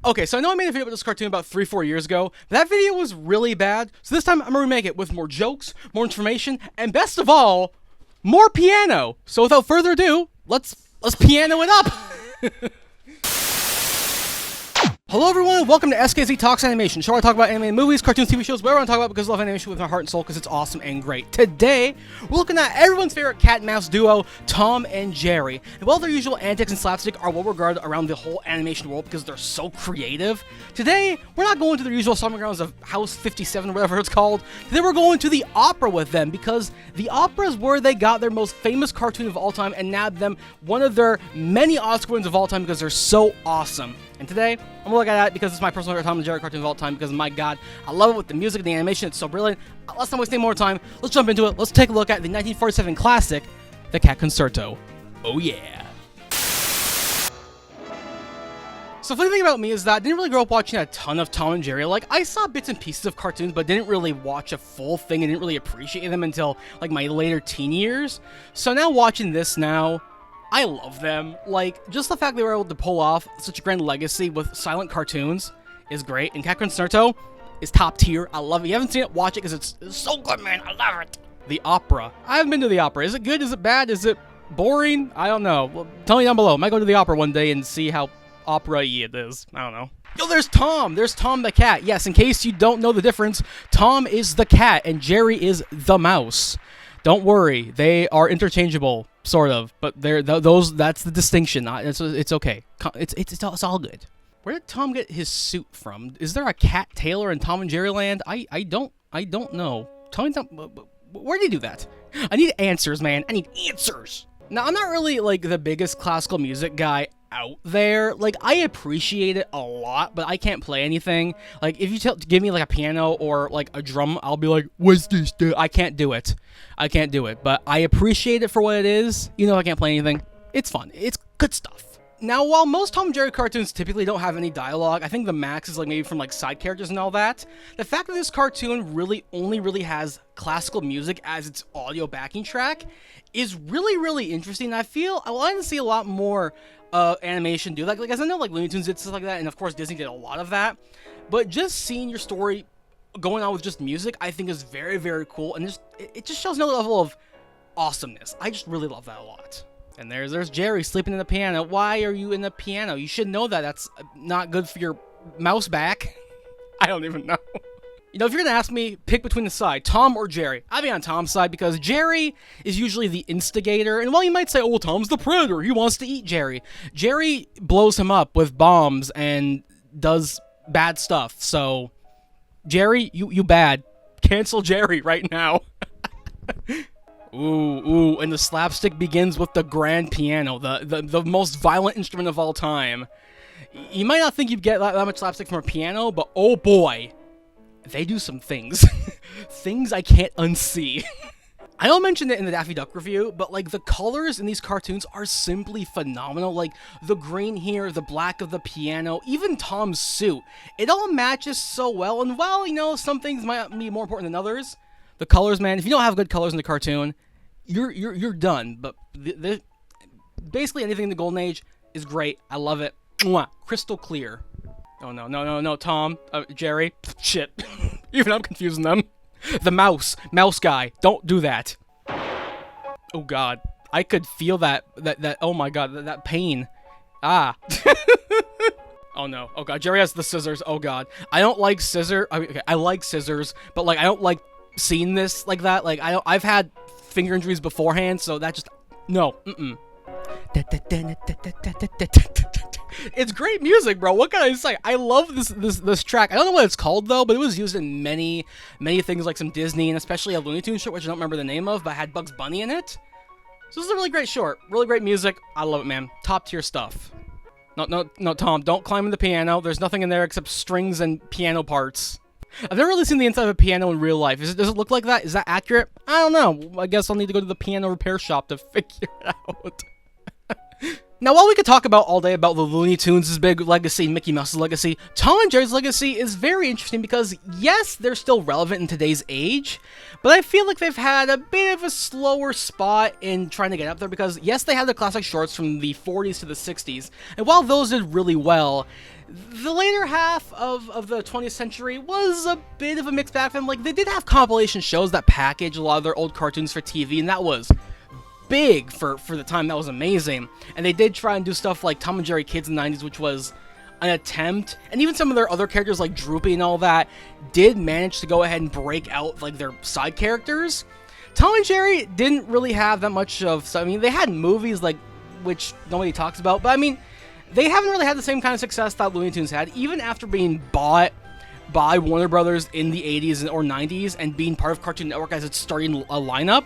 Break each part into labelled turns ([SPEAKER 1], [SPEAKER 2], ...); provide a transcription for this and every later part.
[SPEAKER 1] Okay, so I know I made a video about this cartoon about 3-4 years ago. That video was really bad, so this time I'm gonna remake it with more jokes, more information, and best of all, more piano. So without further ado, let's piano it up. Hello everyone, and welcome to SKZ Talks Animation, show where I talk about animated movies, cartoons, TV shows, whatever I want to talk about because I love animation with my heart and soul because it's awesome and great. Today, we're looking at everyone's favorite cat and mouse duo, Tom and Jerry. And while their usual antics and slapstick are well regarded around the whole animation world because they're so creative, today, we're not going to the usual stomping grounds of House 57 or whatever it's called. Today we're going to the opera with them because the opera is where they got their most famous cartoon of all time and nabbed them one of their many Oscar wins of all time because they're so awesome. And today, I'm gonna look at that because it's my personal favorite Tom and Jerry cartoon of all time because, my god, I love it with the music and the animation. It's so brilliant. Let's not waste any more time. Let's jump into it. Let's take a look at the 1947 classic, the Cat Concerto. Oh yeah. So the funny thing about me is that I didn't really grow up watching a ton of Tom and Jerry. Like, I saw bits and pieces of cartoons, but didn't really watch a full thing and didn't really appreciate them until, like, my later teen years. So now watching this now, I love them. Like, just the fact they were able to pull off such a grand legacy with silent cartoons is great. And Cat Concerto is top tier. I love it. If you haven't seen it, watch it because it's so good, man. I love it. The opera. I haven't been to the opera. Is it good? Is it bad? Is it boring? I don't know. Well, tell me down below. I might go to the opera one day and see how opera-y it is. I don't know. Yo, there's Tom. There's Tom the cat. Yes, in case you don't know the difference, Tom is the cat and Jerry is the mouse. Don't worry, they are interchangeable, sort of, but that's the distinction. It's okay. It's all good. Where did Tom get his suit from? Is there a cat tailor in Tom and Jerry Land? I don't know. Tell me, where did he do that? I need answers, man. I need answers. Now, I'm not really, like, the biggest classical music guy out there. Like, I appreciate it a lot, but I can't play anything. Like, if you give me, like, a piano or, like, a drum, I'll be like, what's this? I can't do it. But I appreciate it for what it is. You know, I can't play anything. It's fun. It's good stuff. Now, while most Tom and Jerry cartoons typically don't have any dialogue, I think the max is, like, maybe from, like, side characters and all that. The fact that this cartoon only has classical music as its audio backing track is really interesting. I feel I wanted to see a lot more animation do that. Like, as I know, like, Looney Tunes did stuff like that, and of course Disney did a lot of that. But just seeing your story going on with just music, I think is very cool, and it just shows another level of awesomeness. I just really love that a lot. And there's Jerry sleeping in the piano. Why are you in the piano? You should know that that's not good for your mouse back. I don't even know. You know, if you're gonna ask me, pick between the side, Tom or Jerry, I'd be on Tom's side because Jerry is usually the instigator. And while you might say, oh, well, Tom's the predator, he wants to eat Jerry. Jerry blows him up with bombs and does bad stuff. So, Jerry, you bad. Cancel Jerry right now. Ooh, and the slapstick begins with the grand piano, the most violent instrument of all time. You might not think you'd get that much slapstick from a piano, but oh boy, they do some things. Things I can't unsee. I don't mention it in the Daffy Duck review, but, like, the colors in these cartoons are simply phenomenal. Like, the green here, the black of the piano, even Tom's suit. It all matches so well, and while, you know, some things might be more important than others, the colors, man, if you don't have good colors in the cartoon, you're done. But basically anything in the Golden Age is great. I love it. Mwah. Crystal clear. Oh, no, Tom, Jerry, shit. Even I'm confusing them. The mouse guy, don't do that. Oh god, I could feel that, oh my god, that pain. Ah. Oh no, oh god, Jerry has the scissors, oh god. I don't like I like scissors, but, like, I don't like seeing this like that. Like, I've had finger injuries beforehand, so that just, no, It's great music, bro. What can I say? I love this track. I don't know what it's called though, but it was used in many things, like some Disney and especially a Looney Tunes short, which I don't remember the name of, but had Bugs Bunny in it. So this is a really great short, really great music. I love it, man. Top tier stuff. No, Tom, don't climb in the piano. There's nothing in there except strings and piano parts. I've never really seen the inside of a piano in real life. Does it look like that? Is that accurate? I don't know. I guess I'll need to go to the piano repair shop to figure it out. Now, while we could talk about all day about the Looney Tunes' big legacy, Mickey Mouse's legacy, Tom and Jerry's legacy is very interesting because, yes, they're still relevant in today's age, but I feel like they've had a bit of a slower spot in trying to get up there because, yes, they had the classic shorts from the 40s to the 60s, and while those did really well, The later half of the 20th century was a bit of a mixed bag for them. Like, they did have compilation shows that package a lot of their old cartoons for TV, and that was big for the time. That was amazing. And they did try and do stuff like Tom and Jerry Kids in the 90s, which was an attempt. And even some of their other characters like Droopy and all that did manage to go ahead and break out like their side characters. Tom and Jerry didn't really have that much of stuff. I mean, they had movies like, which nobody talks about, but I mean, they haven't really had the same kind of success that Looney Tunes had, even after being bought by Warner Brothers in the 80s or 90s and being part of Cartoon Network as its starting lineup.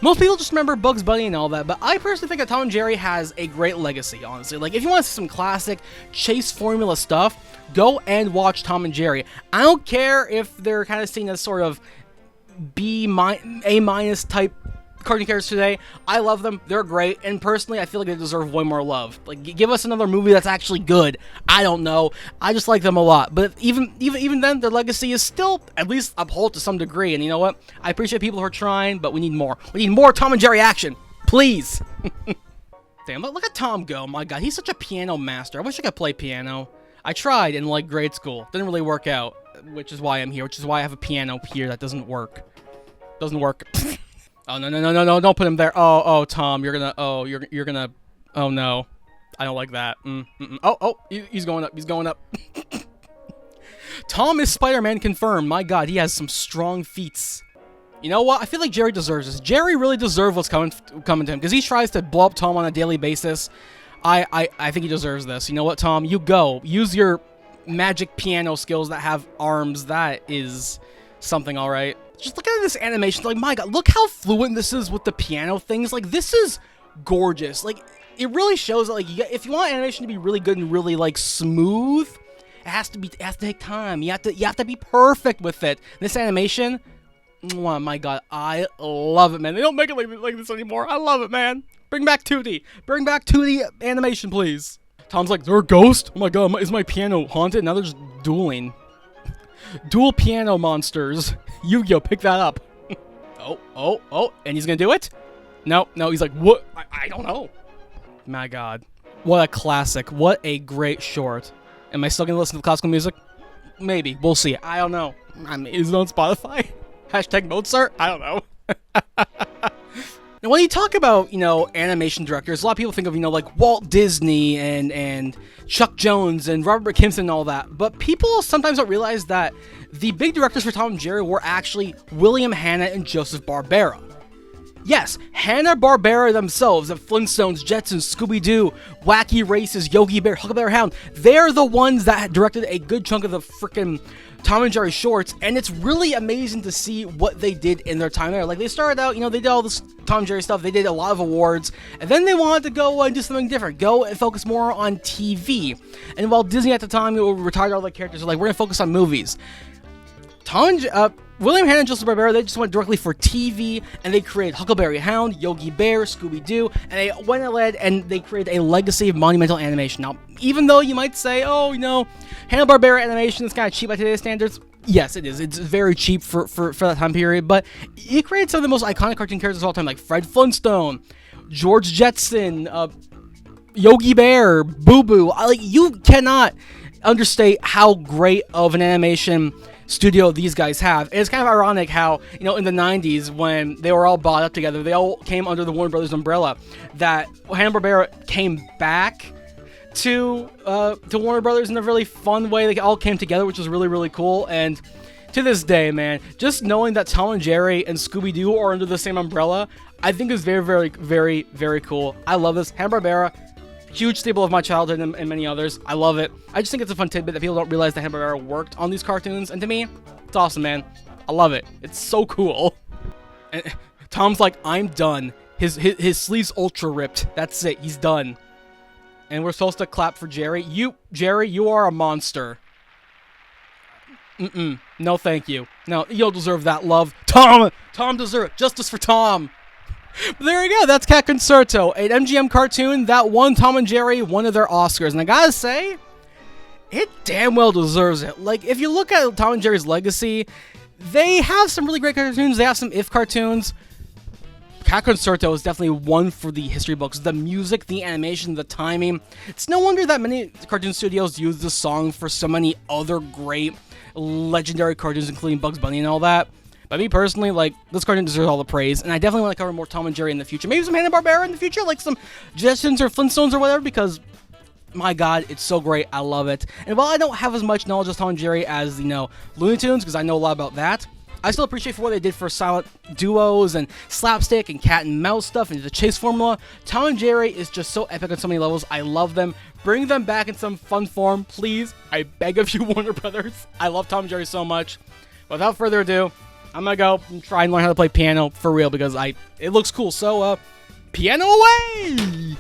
[SPEAKER 1] Most people just remember Bugs Bunny and all that, but I personally think that Tom and Jerry has a great legacy, honestly. Like, if you want to see some classic chase formula stuff, go and watch Tom and Jerry. I don't care if they're kind of seen as sort of A- type cartoon characters today. I love them. They're great. And personally, I feel like they deserve way more love. Like, give us another movie that's actually good. I don't know. I just like them a lot. But even then, their legacy is still at least upheld to some degree. And you know what? I appreciate people who are trying, but we need more. We need more Tom and Jerry action. Please. Damn, look at Tom go. My God, he's such a piano master. I wish I could play piano. I tried in, like, grade school. Didn't really work out, which is why I'm here, which is why I have a piano here that doesn't work. Doesn't work. Oh, no, don't put him there. Oh, Tom, you're gonna, oh, no. I don't like that. He's going up. Tom is Spider-Man confirmed. My God, he has some strong feats. You know what? I feel like Jerry deserves this. Jerry really deserves what's coming to him, because he tries to blow up Tom on a daily basis. I think he deserves this. You know what, Tom? You go. Use your magic piano skills that have arms. That is something, all right? Just look at this animation. Like, my God, look how fluent this is with the piano things. Like, this is gorgeous. Like, it really shows that, like, if you want animation to be really good and really, like, smooth, it has to take time. You have to be perfect with it. This animation, oh my God, I love it, man. They don't make it like this anymore. I love it, man. Bring back 2D. Bring back 2D animation, please. Tom's like, they're a ghost? Oh my God, is my piano haunted? Now they're just dueling. Dual piano monsters. Yu-Gi-Oh, pick that up. Oh, and he's gonna do it? No, he's like, what? I don't know. My God. What a classic. What a great short. Am I still gonna listen to the classical music? Maybe. We'll see. I don't know. I mean, is it on Spotify? Hashtag Mozart? I don't know. Now, when you talk about, animation directors, a lot of people think of, like Walt Disney and Chuck Jones and Robert Kimpton and all that. But people sometimes don't realize that the big directors for Tom and Jerry were actually William Hanna and Joseph Barbera. Yes, Hanna-Barbera themselves, the Flintstones, Jetsons, Scooby-Doo, Wacky Races, Yogi Bear, Huckleberry Hound, they're the ones that directed a good chunk of the frickin' Tom and Jerry shorts, and it's really amazing to see what they did in their time there. Like, they started out, they did all this Tom and Jerry stuff, they did a lot of awards, and then they wanted to go and do something different, go and focus more on TV. And while Disney at the time retired all the characters, they're like, we're gonna focus on movies. William Hanna and Joseph Barbera, they just went directly for TV, and they created Huckleberry Hound, Yogi Bear, Scooby-Doo, and they went ahead and they created a legacy of monumental animation. Now, even though you might say, Hanna-Barbera animation is kind of cheap by today's standards, yes, it is. It's very cheap for that time period, but it created some of the most iconic cartoon characters of all time, like Fred Flintstone, George Jetson, Yogi Bear, Boo Boo. You cannot understate how great of an animation studio these guys have. And it's kind of ironic how, in the 90s, when they were all bought up together, they all came under the Warner Brothers umbrella, that Hanna-Barbera came back to Warner Brothers in a really fun way. They all came together, which was really, really cool. And to this day, man, just knowing that Tom and Jerry and Scooby-Doo are under the same umbrella, I think is very, very, very, very cool. I love this. Hanna-Barbera, huge staple of my childhood and many others. I love it. I just think it's a fun tidbit that people don't realize that Hanna-Barbera worked on these cartoons. And to me, it's awesome, man. I love it. It's so cool. And Tom's like, I'm done. His sleeve's ultra ripped. That's it. He's done. And we're supposed to clap for Jerry. Jerry, you are a monster. No, thank you. No, you don't deserve that love. Tom deserves justice for Tom. But there you go. That's Cat Concerto, an MGM cartoon that won Tom and Jerry one of their Oscars. And I gotta say, it damn well deserves it. Like, if you look at Tom and Jerry's legacy, they have some really great cartoons. They have some If cartoons. Cat Concerto is definitely one for the history books. The music, the animation, the timing. It's no wonder that many cartoon studios use this song for so many other great legendary cartoons, including Bugs Bunny and all that. But me personally, like, this cartoon deserves all the praise, and I definitely want to cover more Tom and Jerry in the future. Maybe some Hanna-Barbera in the future, like some Jetsons or Flintstones or whatever, because, my god, it's so great. I love it. And while I don't have as much knowledge of Tom and Jerry as, Looney Tunes, because I know a lot about that, I still appreciate for what they did for silent duos and slapstick and cat and mouse stuff and the chase formula. Tom and Jerry is just so epic on so many levels. I love them. Bring them back in some fun form, please. I beg of you, Warner Brothers. I love Tom and Jerry so much. Without further ado, I'm gonna go and try and learn how to play piano for real because it looks cool. So, piano away!